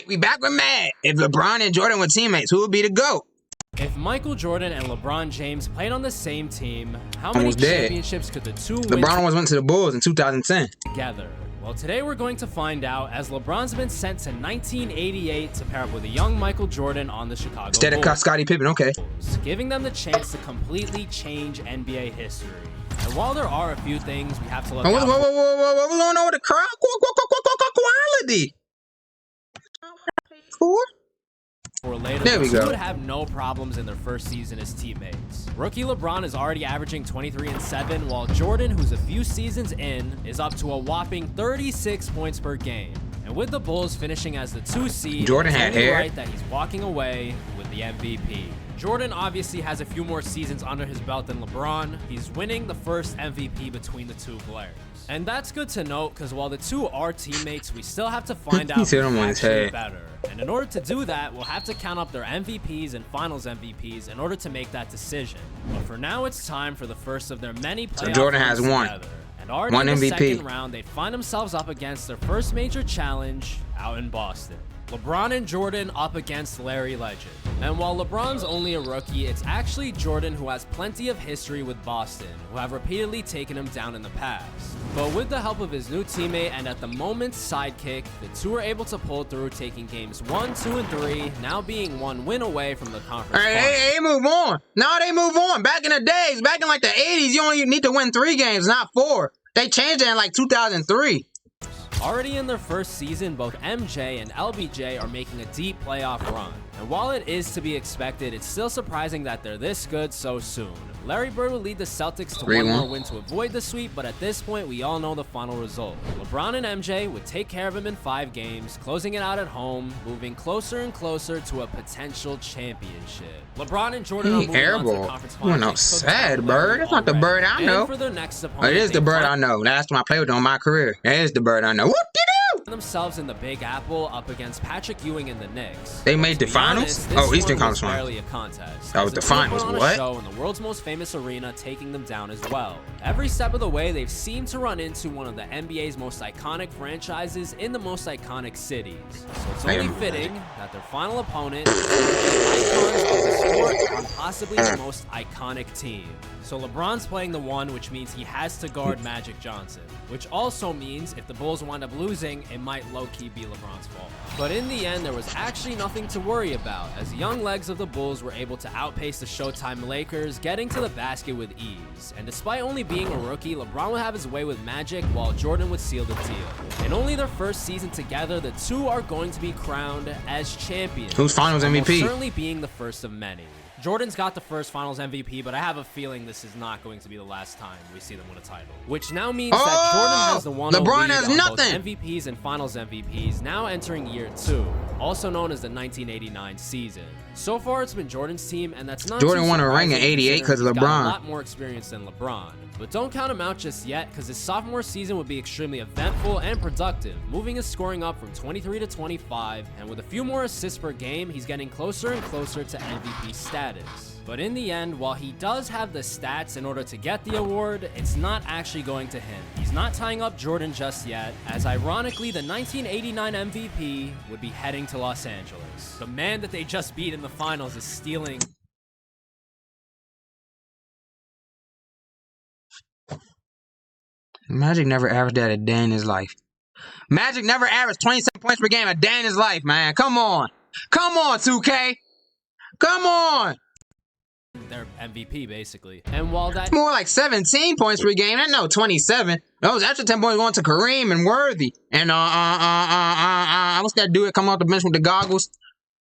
Alright, we back with Mad. If LeBron and Jordan were teammates, who would be the GOAT? If Michael Jordan and LeBron James played on the same team, how many Almost dead. championships could the two win LeBron almost went to the Bulls in 2010. together? Well, today we're going to find out, as LeBron's been sent to 1988 to pair up with a young Michael Jordan on the Chicago Instead of Bulls, Scottie Pippen, okay. giving them the chance to completely change NBA history. And while there are a few things we have to look Whoa, out whoa, whoa, whoa, whoa, what's going on with the crowd? Quality. for later, There we who go. would have no problems in their first season as teammates. Rookie LeBron is already averaging 23-7, while Jordan, who's a few seasons in, is up to a whopping 36 points per game. And with the Bulls finishing as the 2 seed, Jordan it's had only hair. right that he's walking away with the MVP. Jordan obviously has a few more seasons under his belt than LeBron. He's winning the first MVP between the two players. And that's good to note, because while the two are teammates, we still have to find out He said who's him on his actually head. better. And in order to do that, we'll have to count up their MVPs and Finals MVPs in order to make that decision. But for now, it's time for the first of their many playoff Jordan has runs one. together. And already One in the MVP. second round, they find themselves up against their first major challenge out in Boston. LeBron and Jordan up against Larry Legend. And while LeBron's only a rookie, it's actually Jordan who has plenty of history with Boston, who have repeatedly taken him down in the past. But with the help of his new teammate and at the moment sidekick, the two were able to pull through, taking games 1, 2, and 3, now being one win away from the conference finals. Hey, move on. No, they move on. Back in the days, back in like the 80s, you only need to win 3 games, not 4. They changed it in like 2003. Already in their first season, both MJ and LBJ are making a deep playoff run. And while it is to be expected, it's still surprising that they're this good so soon. Larry Bird would lead the Celtics to 3-1. one more win to avoid the sweep, but at this point, we all know the final result. LeBron and MJ would take care of him in 5 games, closing it out at home, moving closer and closer to a potential championship. LeBron and Jordan are moving on to the conference finals. No, sad bird. That's not the bird I And know. for their next Oh, opponent, it is the they bird find I know. Last time I played with them in my career. That is the bird I know. Whoop-de-doo! themselves in the Big Apple up against Patrick Ewing and the Knicks. They made the To be finals? honest, this Oh, Eastern one was Conference finals. barely a contest. That was as the the two finals, put on a what? show in the world's most famous arena, taking them down as well. Every step of the way, they've seemed to run into one of the NBA's most iconic franchises in the most iconic cities. So it's only fitting that their final opponent is one of the icons of the sport on possibly the most iconic team. So LeBron's playing the 1, which means he has to guard Magic Johnson, which also means if the Bulls wind up losing, it might low-key be LeBron's fault. But in the end, there was actually nothing to worry about, as the young legs of the Bulls were able to outpace the Showtime Lakers, getting to the basket with ease. And despite only being a rookie, LeBron would have his way with Magic, while Jordan would seal the deal. In only their first season together, the two are going to be crowned as champions. Who's Finals almost MVP? certainly being the first of many. Jordan's got the first Finals MVP, but I have a feeling this is not going to be the last time we see them win a title. Which now means that Jordan has the 1-0 LeBron lead has on nothing. both MVPs and Finals MVPs, now entering year 2, also known as the 1989 season. So far, it's been Jordan's team, and that's not Jordan too won a ring in surprising 88 'cause of considering he's got LeBron. a lot more experience than LeBron. But don't count him out just yet, because his sophomore season would be extremely eventful and productive, moving his scoring up from 23 to 25, and with a few more assists per game, he's getting closer and closer to MVP status. But in the end, while he does have the stats in order to get the award, it's not actually going to him. He's not tying up Jordan just yet, as ironically, the 1989 MVP would be heading to Los Angeles. The man that they just beat in the finals is stealing. Magic never averaged that a day in his life. Magic never averaged 27 points per game a day in his life, man. Come on. Come on, 2K. Come on. Their MVP, basically. And while that More like 17 points per game. I know 27. Those extra 10 points going to Kareem and Worthy. And what's that dude that come off the bench with the goggles?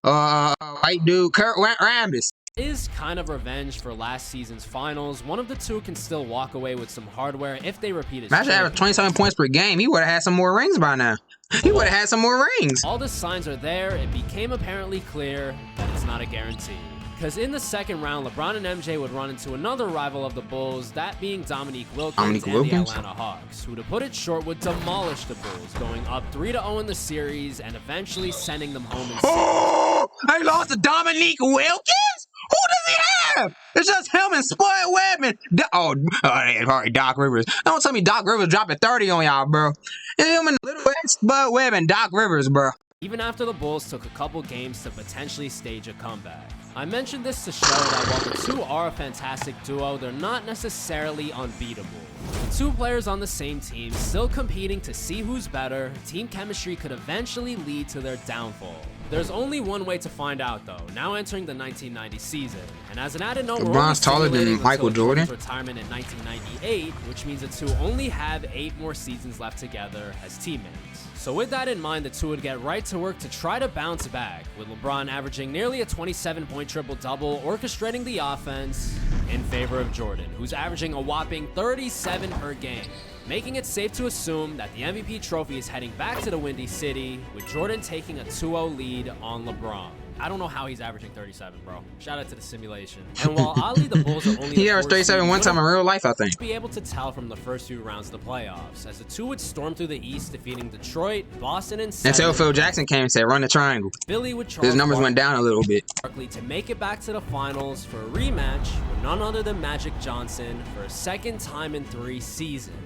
White dude, Kurt Rambis. is kind of revenge for last season's finals, one of the two can still walk away with some hardware if they repeat as Magic averaged 27 points per game. He would have had some more rings by now. He would have had some more rings. All the signs are there. It became apparently clear that it's not a guarantee. Because in the second round, LeBron and MJ would run into another rival of the Bulls, that being Dominique Wilkins and the Atlanta Hawks, who, to put it short, would demolish the Bulls, going up 3-0 in the series and eventually sending them home in six. Oh, they lost to Dominique Wilkins? Who does he have? It's just him and Spud Webb and all right, Doc Rivers. Don't tell me Doc Rivers dropping 30 on y'all, bro. It's him and Little Spud Webb and Doc Rivers, bro. even after the Bulls took a couple games to potentially stage a comeback. I mentioned this to show that while the two are a fantastic duo, they're not necessarily unbeatable. With two players on the same team still competing to see who's better, team chemistry could eventually lead to their downfall. There's only one way to find out though, now entering the 1990 season. And as an added note, LeBron's taller than Michael Jordan. Retirement in 1998, which means the two only have 8 more seasons left together as teammates. So with that in mind, the two would get right to work to try to bounce back, with LeBron averaging nearly a 27-point triple-double, orchestrating the offense in favor of Jordan, who's averaging a whopping 37 per game, making it safe to assume that the MVP trophy is heading back to the Windy City, with Jordan taking a 2-0 lead on LeBron. I don't know how he's averaging 37, bro. Shout out to the simulation. And while oddly the Bulls are only he averaged 37 one time in real life, I think. Be able to tell from the first few rounds of the playoffs, as the two would storm through the East, defeating Detroit, Boston, and until Phil Jackson came and said, "Run the triangle." Philly would Charles his numbers went down a little bit. Barkley to make it back to the finals for a rematch with none other than Magic Johnson for a second time in 3 seasons.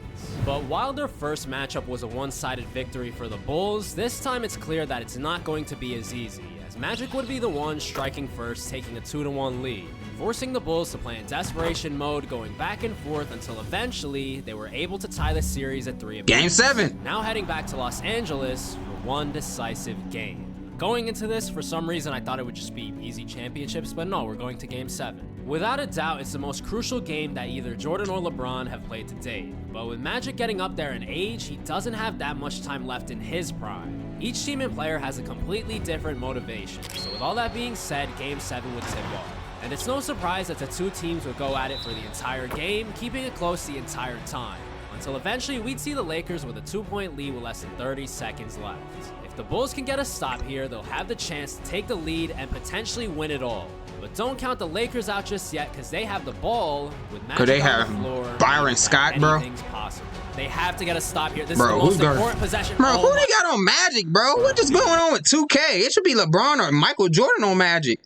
But while their first matchup was a one-sided victory for the Bulls, this time it's clear that it's not going to be as easy, as Magic would be the one striking first, taking a 2-1 lead, forcing the Bulls to play in desperation mode, going back and forth until eventually they were able to tie the series at 3 apiece. Game 7. Now heading back to Los Angeles for one decisive game. Going into this, for some reason, I thought it would just be easy championships, but no, we're going to Game 7. Without a doubt, it's the most crucial game that either Jordan or LeBron have played to date. But with Magic getting up there in age, he doesn't have that much time left in his prime. Each team and player has a completely different motivation. So with all that being said, Game 7 would tip off. And it's no surprise that the two teams would go at it for the entire game, keeping it close the entire time, until eventually we'd see the Lakers with a 2-point lead with less than 30 seconds left. If the Bulls can get a stop here, they'll have the chance to take the lead and potentially win it all. But don't count the Lakers out just yet, because they have the ball with Magic on the floor. Byron Scott, bro. Anything's possible. They have to get a stop here. This bro, is the most important possession. Bro, who they got on Magic, bro? What is going on with 2K? It should be LeBron or Michael Jordan on Magic.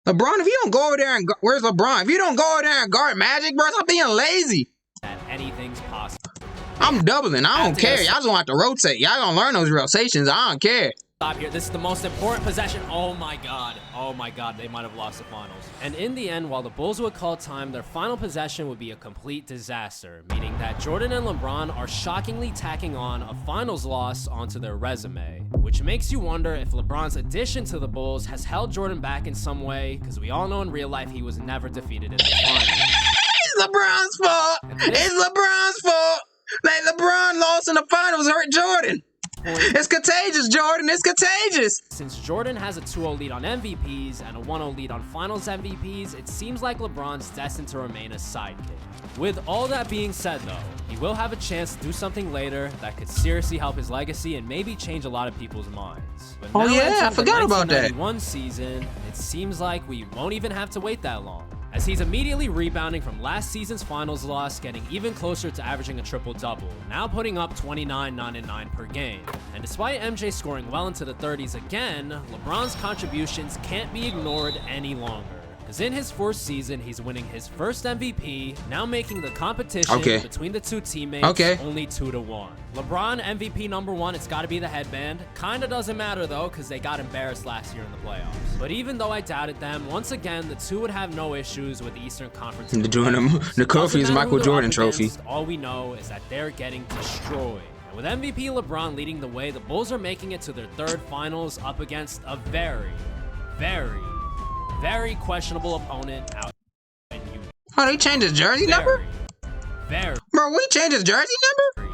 LeBron, if you don't go over there and where's LeBron? If you don't go over there and guard Magic, bro, stop being lazy. That anything's possible. I'm doubling. I don't care. Y'all just want to rotate. Y'all gonna learn those rotations. I don't care. Stop here. This is the most important possession. Oh my god. Oh my god. They might have lost the finals. And in the end, while the Bulls would call time, their final possession would be a complete disaster, meaning that Jordan and LeBron are shockingly tacking on a finals loss onto their resume, which makes you wonder if LeBron's addition to the Bulls has held Jordan back in some way, because we all know in real life he was never defeated in the finals. It's LeBron's fault. It's LeBron's fault. Like LeBron lost in the finals hurt Jordan. It's contagious, Jordan. It's contagious. Since Jordan has a 2-0 lead on MVPs and a 1-0 lead on Finals MVPs, it seems like LeBron's destined to remain a sidekick. With all that being said, though, he will have a chance to do something later that could seriously help his legacy and maybe change a lot of people's minds. But oh yeah, I forgot about that. 1991 season, it seems like we won't even have to wait that long, as he's immediately rebounding from last season's finals loss, getting even closer to averaging a triple-double, now putting up 29, 9, and 9 per game. And despite MJ scoring well into the 30s again, LeBron's contributions can't be ignored any longer, because in his 4th season, he's winning his first MVP, now making the competition between the two teammates only 2-1. LeBron MVP #1, it's got to be the headband. Kinda doesn't matter though, because they got embarrassed last year in the playoffs. But even though I doubted them, once again, the two would have no issues with the Eastern Conference. They're doing the Kofi's Michael Jordan trophy. All we know is that they're getting destroyed. And with MVP LeBron leading the way, the Bulls are making it to their 3rd finals up against a very, very, very questionable opponent out in Utah. Oh, they changed his jersey number? Bro, we changed his jersey number?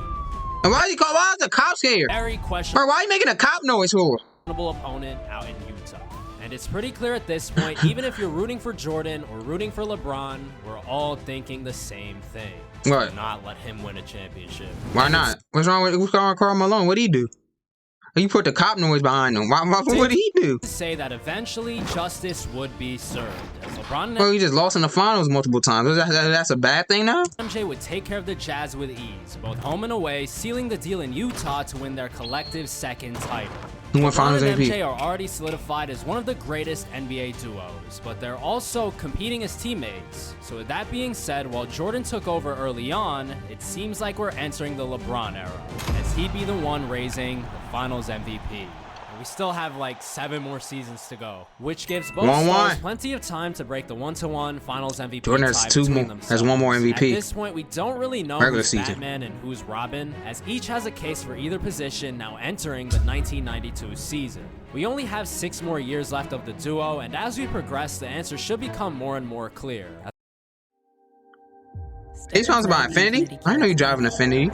And why is the cops here? Very questionable. Bro, why are you making a cop noise for? Opponent out in Utah. And it's pretty clear at this point, even if you're rooting for Jordan or rooting for LeBron, we're all thinking the same thing. What? Not let him win a championship. Why not? What's wrong with Karl Malone? What'd he do? You put the cop noise behind him. What did he do? Say that eventually justice would be served. As LeBron well, he just lost in the finals multiple times. That's a bad thing now? MJ would take care of the Jazz with ease, both home and away, sealing the deal in Utah to win their collective 2nd title. Who won Finals LeBron and MVP? MJ are already solidified as one of the greatest NBA duos, but they're also competing as teammates. So with that being said, while Jordan took over early on, it seems like we're entering the LeBron era, as he'd be the one raising the Finals MVP. We still have like 7 more seasons to go, which gives both 1-1. stars plenty of time to break the 1-1 Finals MVP Jordan has tie two between more. themselves. Has one more MVP. At this point, we don't really know Regular who's season. Batman and who's Robin, as each has a case for either position now entering the 1992 season. We only have 6 more years left of the duo, and as we progress, the answer should become more and more clear. He's sponsored by Infinity? I didn't know you drive an Infinity.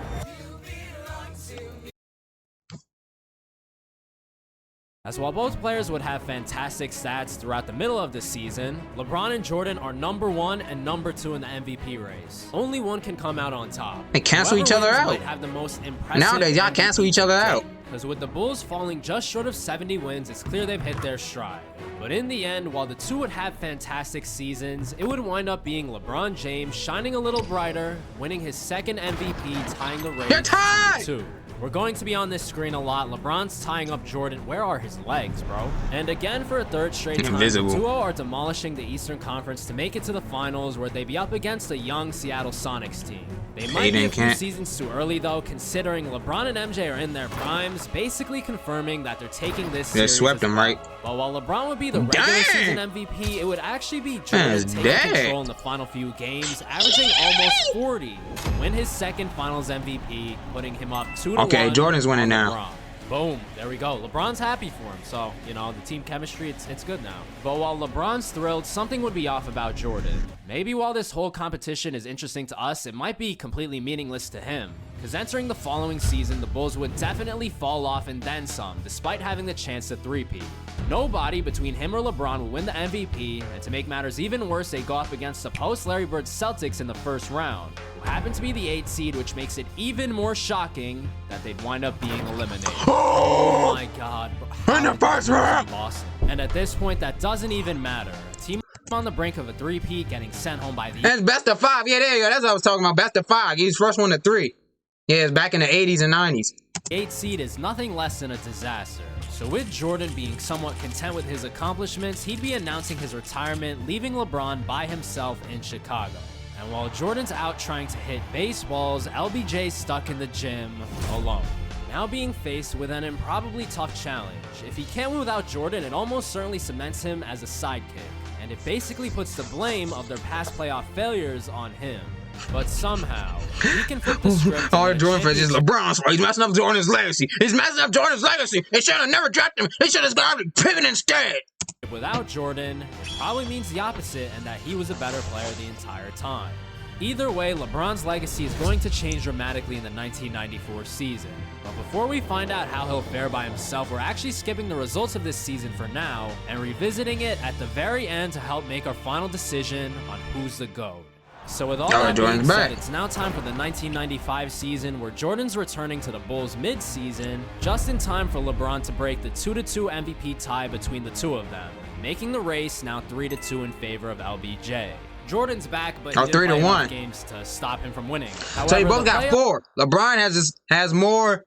As while both players would have fantastic stats throughout the middle of the season, LeBron and Jordan are number 1 and number 2 in the MVP race. Only one can come out on top. They cancel Whoever each other wins out. might have the most impressive Nowadays, y'all MVP cancel each other out. Because with the Bulls falling just short of 70 wins, it's clear they've hit their stride. But in the end, while the two would have fantastic seasons, it would wind up being LeBron James shining a little brighter, winning his second MVP, tying the race They're tied! 2-2. We're going to be on this screen a lot. LeBron's tying up Jordan. Where are his legs, bro? And again, for a third straight time, Invisible. the duo are demolishing the Eastern Conference to make it to the finals, where they be up against a young Seattle Sonics team. They might be a few seasons too early, though, considering LeBron and MJ are in their primes, basically confirming that they're taking this series. They swept him, right? But while LeBron would be the regular season MVP, it would actually be Jordan taking control in the final few games, averaging almost 40 to win his second Finals MVP, putting him up 2-1. Okay, Jordan's winning now. LeBron. Boom, there we go. LeBron's happy for him, so, you know, the team chemistry, it's good now. But while LeBron's thrilled, something would be off about Jordan. Maybe while this whole competition is interesting to us, it might be completely meaningless to him. Because entering the following season, the Bulls would definitely fall off and then some, despite having the chance to three-peat. Nobody between him or LeBron will win the MVP, and to make matters even worse, they go up against the post-Larry Bird Celtics in the first round, who happen to be the 8th seed, which makes it even more shocking that they'd wind up being eliminated. Oh my god. In the first round! And at this point, that doesn't even matter. A team on the brink of a three-peat getting sent home by the... That's best of 5. Yeah, there you go. That's what I was talking about. Best of 5. He's first one to 3. Yeah, it's back in the 80s and 90s. 8th seed is nothing less than a disaster. So with Jordan being somewhat content with his accomplishments, he'd be announcing his retirement, leaving LeBron by himself in Chicago. And while Jordan's out trying to hit baseballs, LBJ's stuck in the gym alone, now being faced with an improbably tough challenge. If he can't win without Jordan, it almost certainly cements him as a sidekick, and it basically puts the blame of their past playoff failures on him. But somehow, he can flip the script. All Jordan fans is LeBron's fault. He's messing up Jordan's legacy. He's messing up Jordan's legacy. They should have never drafted him. They should have gone to pivot instead. Without Jordan, it probably means the opposite, and that he was a better player the entire time. Either way, LeBron's legacy is going to change dramatically in the 1994 season. But before we find out how he'll fare by himself, we're actually skipping the results of this season for now and revisiting it at the very end to help make our final decision on who's the GOAT. So with all that being said, it's now time for the 1995 season, where Jordan's returning to the Bulls mid-season, just in time for LeBron to break the 2-2 MVP tie between the two of them, making the race now 3-2 in favor of LBJ. Jordan's back, but he didn't play enough games to stop him from winning. However, so they both got 4. LeBron has more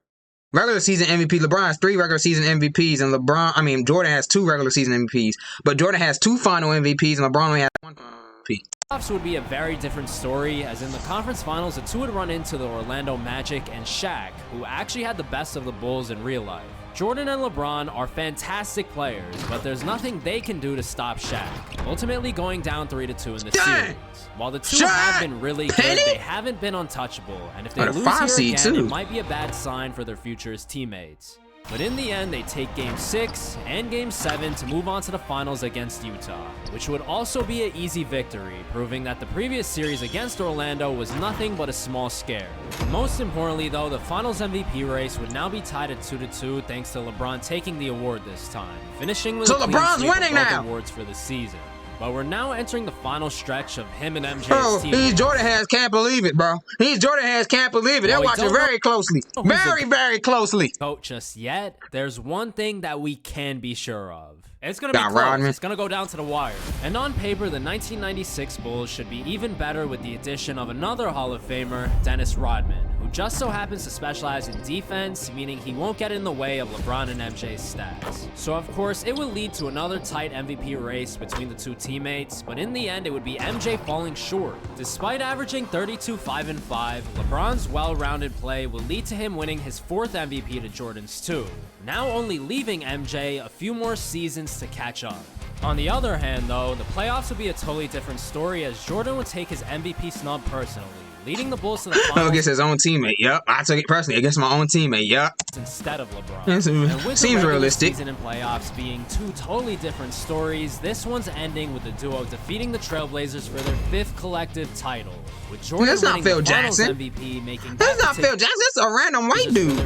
regular season MVP. LeBron has 3 regular season MVPs, and Jordan has 2 regular season MVPs. But Jordan has 2 final MVPs, and LeBron only has 1 MVP. Playoffs would be a very different story, as in the conference finals, the two would run into the Orlando Magic and Shaq, who actually had the best of the Bulls in real life. Jordan and LeBron are fantastic players, but there's nothing they can do to stop Shaq, ultimately going down 3-2 in the series. While the two have been really good, they haven't been untouchable, and if they lose here again, it might be a bad sign for their future as teammates. But in the end, they take Game 6 and Game 7 to move on to the finals against Utah, which would also be an easy victory, proving that the previous series against Orlando was nothing but a small scare. Most importantly though, the finals MVP race would now be tied at 2-2 thanks to LeBron taking the award this time, finishing with LeBron's winning now. Awards for the season. But we're now entering the final stretch of him and MJ's team. These Jordan heads can't believe it, bro. These Jordan heads can't believe it. They're watching very closely. Very closely. Vote just yet. There's one thing that we can be sure of. It's going to be close. It's going to go down to the wire. And on paper, the 1996 Bulls should be even better with the addition of another Hall of Famer, Dennis Rodman, who just so happens to specialize in defense, meaning he won't get in the way of LeBron and MJ's stats. So of course, it would lead to another tight MVP race between the two teammates, but in the end, it would be MJ falling short. Despite averaging 32, 5, and 5, LeBron's well-rounded play will lead to him winning his 4th MVP to Jordan's 2, now only leaving MJ a few more seasons to catch up. On the other hand, though, the playoffs would be a totally different story as Jordan would take his MVP snub personally, leading the Bulls to the finals against his own teammate. Yep, I took it personally against my own teammate. Yep, instead of LeBron. And with seems the realistic. Season and playoffs being two totally different stories, this one's ending with the duo defeating the Trailblazers for their 5th collective title. With Jordan That's not winning Phil the Finals Jackson. MVP, making That's not Phil Jackson. That's a random white dude.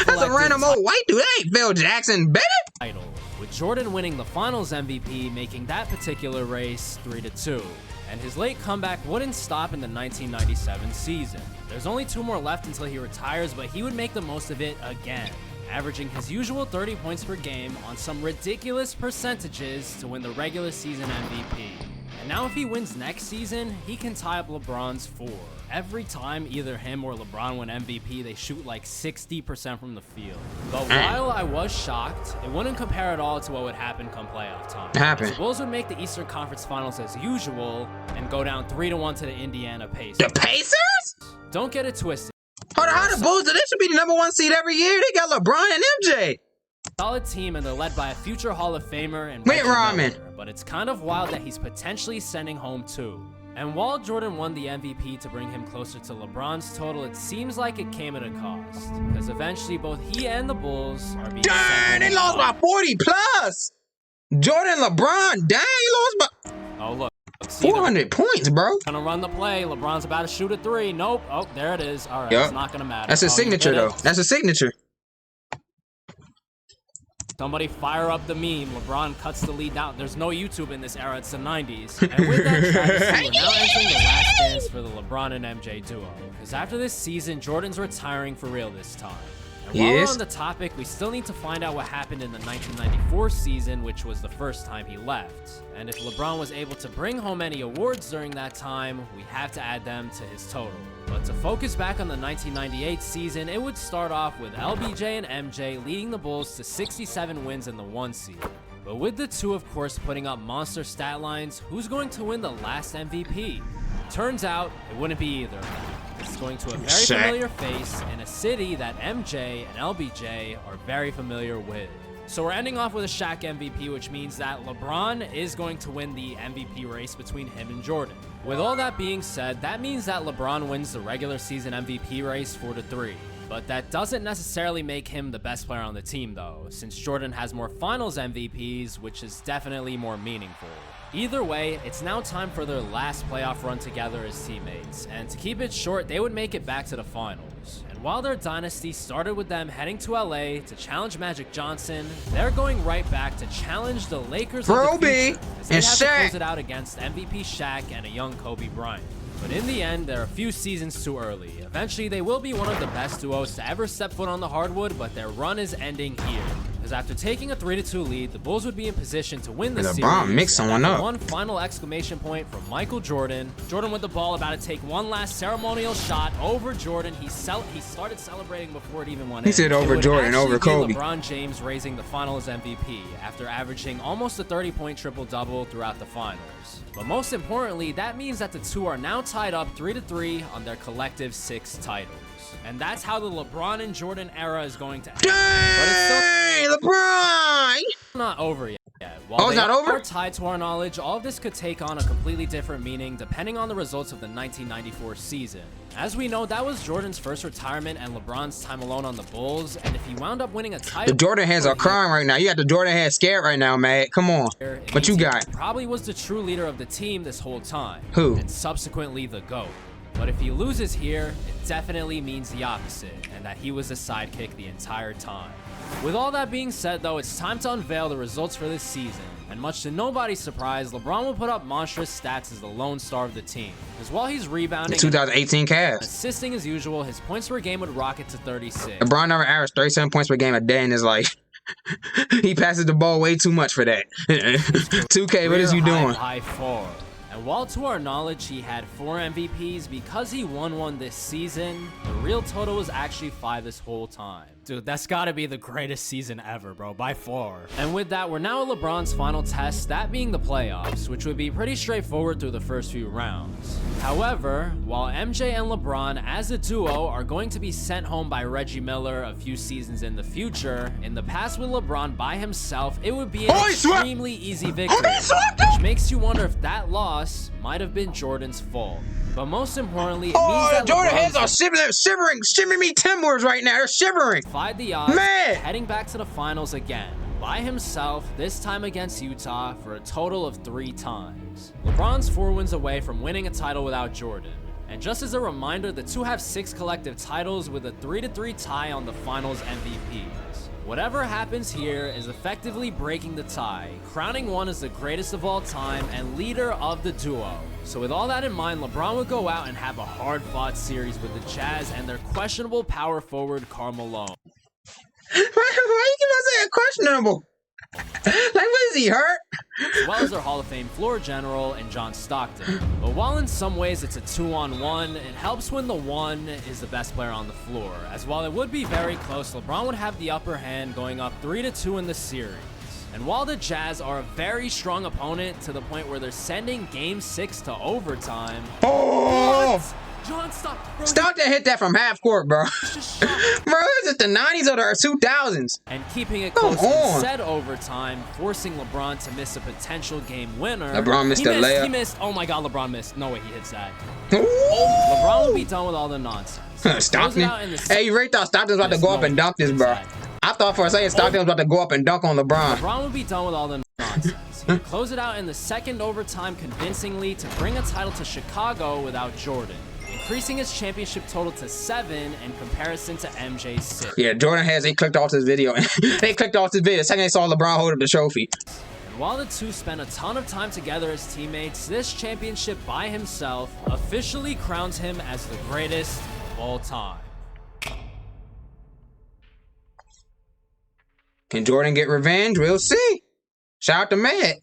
That's a random old white dude. That ain't Phil Jackson, baby. Title. With Jordan winning the Finals MVP, making that particular race 3-2. And his late comeback wouldn't stop in the 1997 season. There's only 2 more left until he retires, but he would make the most of it again, averaging his usual 30 points per game on some ridiculous percentages to win the regular season MVP. And now if he wins next season, he can tie up LeBron's 4. Every time either him or LeBron win MVP, they shoot like 60% from the field. But while I was shocked, it wouldn't compare at all to what would happen come playoff time. The Bulls would make the Eastern Conference Finals as usual and go down 3-1 to the Indiana Pacers. The Pacers? Don't get it twisted. Hold on, how the Bulls? They should be the #1 seed every year. They got LeBron and MJ. Solid team, and they're led by a future Hall of Famer and Mitt Romney. But it's kind of wild that he's potentially sending home 2. And while Jordan won the MVP to bring him closer to LeBron's total, it seems like it came at a cost. Because eventually both he and the Bulls are being Dang, they lost by 40 plus. Jordan, LeBron, dang, he lost by Oh, look. 400 points, bro. Gonna run the play. LeBron's about to shoot a 3. Nope. Oh, there it is. All right, Yep. It's not gonna matter. That's his signature, though. That's a signature. Somebody fire up the meme. LeBron cuts the lead down. There's no YouTube in this era. It's the 90s. And with that tragedy, we're now entering the last dance for the LeBron and MJ duo. Because after this season, Jordan's retiring for real this time. And while we're on the topic, we still need to find out what happened in the 1994 season, which was the first time he left. And if LeBron was able to bring home any awards during that time, we have to add them to his total. But to focus back on the 1998 season, it would start off with LBJ and MJ leading the Bulls to 67 wins in the 1 seed. But with the two, of course, putting up monster stat lines, who's going to win the last MVP? Turns out, it wouldn't be either of them. It's going to a very familiar face in a city that MJ and LBJ are very familiar with. So we're ending off with a Shaq MVP, which means that LeBron is going to win the MVP race between him and Jordan. With all that being said, that means that LeBron wins the regular season MVP race 4-3. But that doesn't necessarily make him the best player on the team though, since Jordan has more finals MVPs, which is definitely more meaningful. Either way, it's now time for their last playoff run together as teammates, and to keep it short, they would make it back to the finals. And while their dynasty started with them heading to LA to challenge Magic Johnson, they're going right back to challenge the Lakers of the future, as they have to close it out against MVP Shaq and a young Kobe Bryant. But in the end, they're a few seasons too early. Eventually, they will be one of the best duos to ever step foot on the hardwood, but their run is ending here. Because after taking a 3-2 lead, the Bulls would be in position to win the series. LeBron mixed someone up. One final exclamation point from Michael Jordan. Jordan with the ball, about to take one last ceremonial shot over Jordan. He started celebrating before it even went in. He said over Jordan, over Kobe. LeBron James raising the Finals MVP after averaging almost a 30-point triple-double throughout the finals. But most importantly, that means that the two are now tied up 3-3 on their collective 6 titles. And that's how the LeBron and Jordan era is going to end. But it's still LeBron! not over yet. While it's not over? Tied to our knowledge, all of this could take on a completely different meaning depending on the results of the 1994 season. As we know, that was Jordan's first retirement and LeBron's time alone on the Bulls, and if he wound up winning a title... The Jordan heads are crying right now. You got the Jordan head scared right now, man. Come on. What you got? Probably was the true leader of the team this whole time. Who? And subsequently the GOAT. But if he loses here, it definitely means the opposite, and that he was a sidekick the entire time. With all that being said, though, it's time to unveil the results for this season. And much to nobody's surprise, LeBron will put up monstrous stats as the lone star of the team. Because while he's rebounding, 2018 Cavs, assisting as usual, his points per game would rocket to 36. LeBron never averaged 37 points per game a day in his life. He passes the ball way too much for that. 2K, what is you doing? High 4. And And while to our knowledge he had 4 MVPs, because he won one this season, the real total was actually 5 this whole time. Dude, that's gotta be the greatest season ever, bro, by far. And with that, we're now at LeBron's final test, that being the playoffs, which would be pretty straightforward through the first few rounds. However, while MJ and LeBron as a duo are going to be sent home by Reggie Miller a few seasons in the future, in the past with LeBron by himself, it would be an extremely easy victory, which makes you wonder if that loss might have been Jordan's fault. But most importantly, it means that Jordan LeBron's heads are shivering me timbers right now. They're shivering. defied the odds, Man. heading back to the finals again, by himself, this time against Utah for a total of 3 times. LeBron's 4 wins away from winning a title without Jordan. And just as a reminder, the two have 6 collective titles with a 3-3 tie on the finals MVPs. Whatever happens here is effectively breaking the tie, crowning one as the greatest of all time and leader of the duo. So with all that in mind, LeBron would go out and have a hard-fought series with the Jazz and their questionable power forward Karl Malone. Why you keep on saying questionable? Like, what is he, hurt? As well as their Hall of Fame floor general and John Stockton. But while in some ways it's a 2-on-1, it helps when the one is the best player on the floor, as while it would be very close, LeBron would have the upper hand going up 3-2 in the series. And while the Jazz are a very strong opponent to the point where they're sending Game 6 to overtime. Oh! What? John, stop. Bro, Stockton hit that from half court, bro. just shot. Bro, is it the 90s or the 2000s? And keeping it close in said overtime, forcing LeBron to miss a potential game winner. LeBron missed the layup. He missed. Oh my God, LeBron missed. No way he hits that. Ooh. LeBron would be done with all the nonsense. Stockton? Hey, you really thought Stockton was about to go up and dunk this, bro. I thought for a second Stockton was about to go up and dunk on LeBron. LeBron would be done with all the nonsense. He would close it out in the second overtime convincingly to bring a title to Chicago without Jordan, increasing his championship total to 7 in comparison to MJ's 6. Yeah, Jordan they clicked off this video. They clicked off this video the second they saw LeBron hold up the trophy. And while the two spent a ton of time together as teammates, this championship by himself officially crowns him as the greatest of all time. Can Jordan get revenge? We'll see. Shout out to Matt.